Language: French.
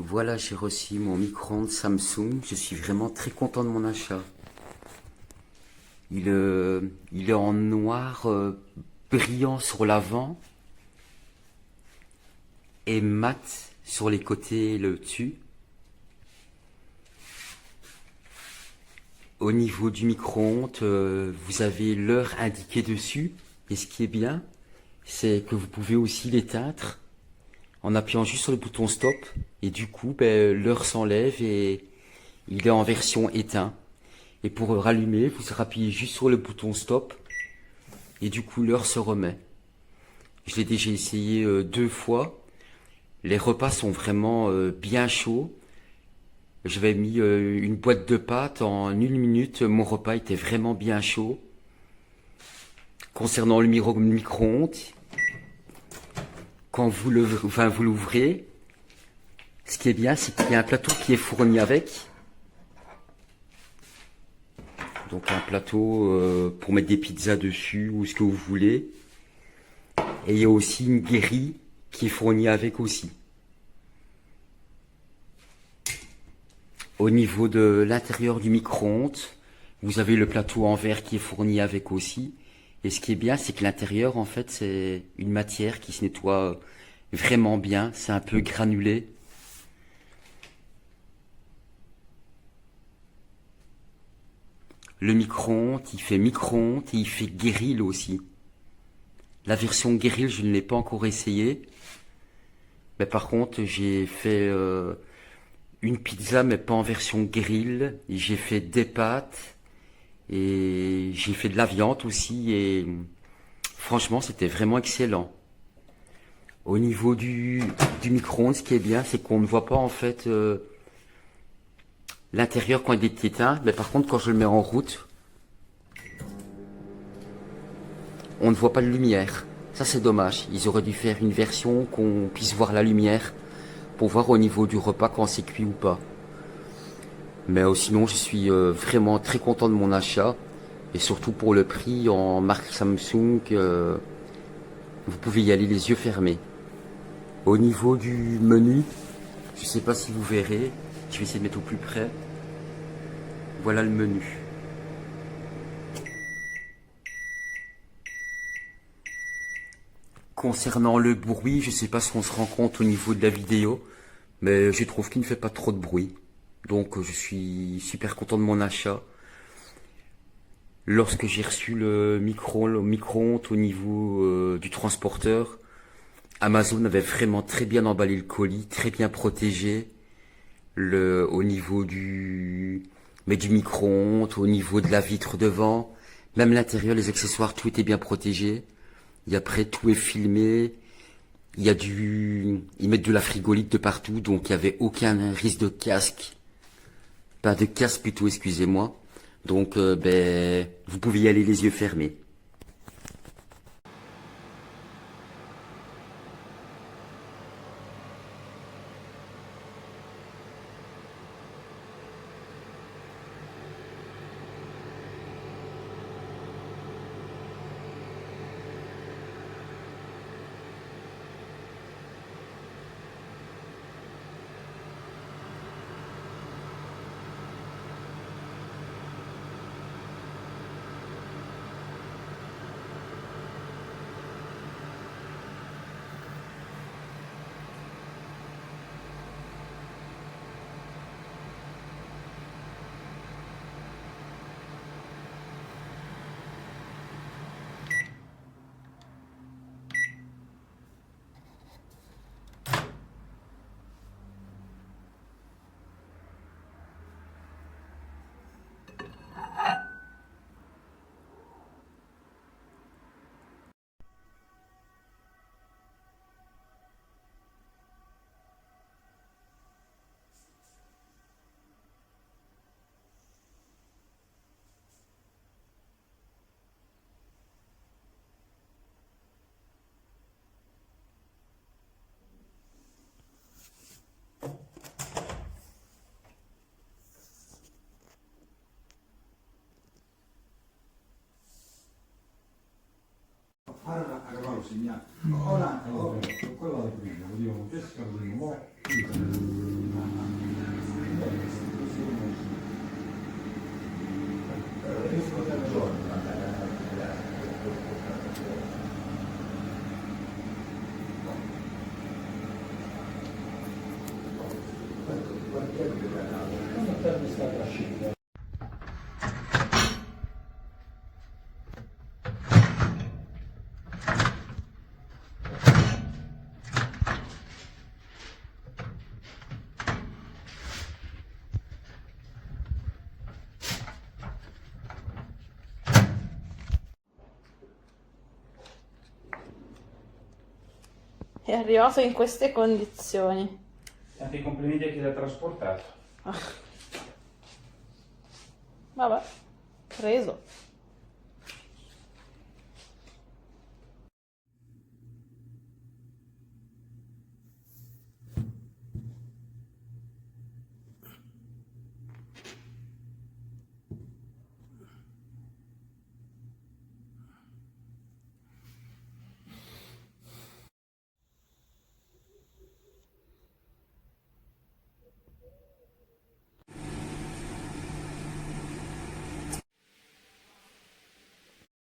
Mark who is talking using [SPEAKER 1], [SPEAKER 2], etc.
[SPEAKER 1] Voilà, j'ai reçu mon micro-ondes Samsung. Je suis vraiment très content de mon achat. Il est en noir brillant sur l'avant et mat sur les côtés et le dessus. Au niveau du micro-ondes, vous avez l'heure indiquée dessus. Et ce qui est bien, c'est que vous pouvez aussi l'éteindre en appuyant juste sur le bouton stop. Et du coup, l'heure s'enlève et il est en version éteint. Et pour rallumer, vous appuyez juste sur le bouton stop et du coup l'heure se remet. Je l'ai déjà essayé 2 fois. Les repas sont vraiment bien chauds. J'avais mis une boîte de pâtes en 1 minute. Mon repas était vraiment bien chaud. Concernant le micro-ondes, quand vous l'ouvrez, ce qui est bien, c'est qu'il y a un plateau qui est fourni avec. Donc un plateau pour mettre des pizzas dessus ou ce que vous voulez. Et il y a aussi une guérie qui est fournie avec aussi. Au niveau de l'intérieur du micro-ondes, vous avez le plateau en verre qui est fourni avec aussi. Et ce qui est bien, c'est que l'intérieur, en fait, c'est une matière qui se nettoie vraiment bien. C'est un peu granulé. Le micro-ondes, il fait micro-ondes et il fait grill aussi. La version grill, je ne l'ai pas encore essayé. Mais par contre, j'ai fait une pizza, mais pas en version grill. J'ai fait des pâtes et j'ai fait de la viande aussi. Et franchement, c'était vraiment excellent. Au niveau du micro-ondes, ce qui est bien, c'est qu'on ne voit pas en fait l'intérieur quand il est éteint. Mais par contre, quand je le mets en route, on ne voit pas de lumière. Ça, c'est dommage. Ils auraient dû faire une version qu'on puisse voir la lumière pour voir au niveau du repas quand c'est cuit ou pas. Mais sinon, je suis vraiment très content de mon achat. Et surtout pour le prix en marque Samsung, vous pouvez y aller les yeux fermés. Au niveau du menu, je ne sais pas si vous verrez, je vais essayer de mettre au plus près. Voilà le menu. Concernant le bruit, je ne sais pas si on se rend compte au niveau de la vidéo, mais je trouve qu'il ne fait pas trop de bruit. Donc je suis super content de mon achat. Lorsque j'ai reçu le micro-ondes au niveau du transporteur, Amazon avait vraiment très bien emballé le colis, très bien protégé. Au niveau du micro-ondes, au niveau de la vitre devant, même l'intérieur, les accessoires, tout était bien protégé. Et après, tout est filmé. Ils mettent de la frigolite de partout, donc il n'y avait aucun risque de casque. Pas de casse plutôt, excusez-moi. Donc, vous pouvez y aller les yeux fermés.
[SPEAKER 2] Cavalo segnato. Ora quello è prima, vediamo, questo è È arrivato in queste condizioni.
[SPEAKER 3] Tanti complimenti a chi l'ha trasportato.
[SPEAKER 2] Vabbè, preso.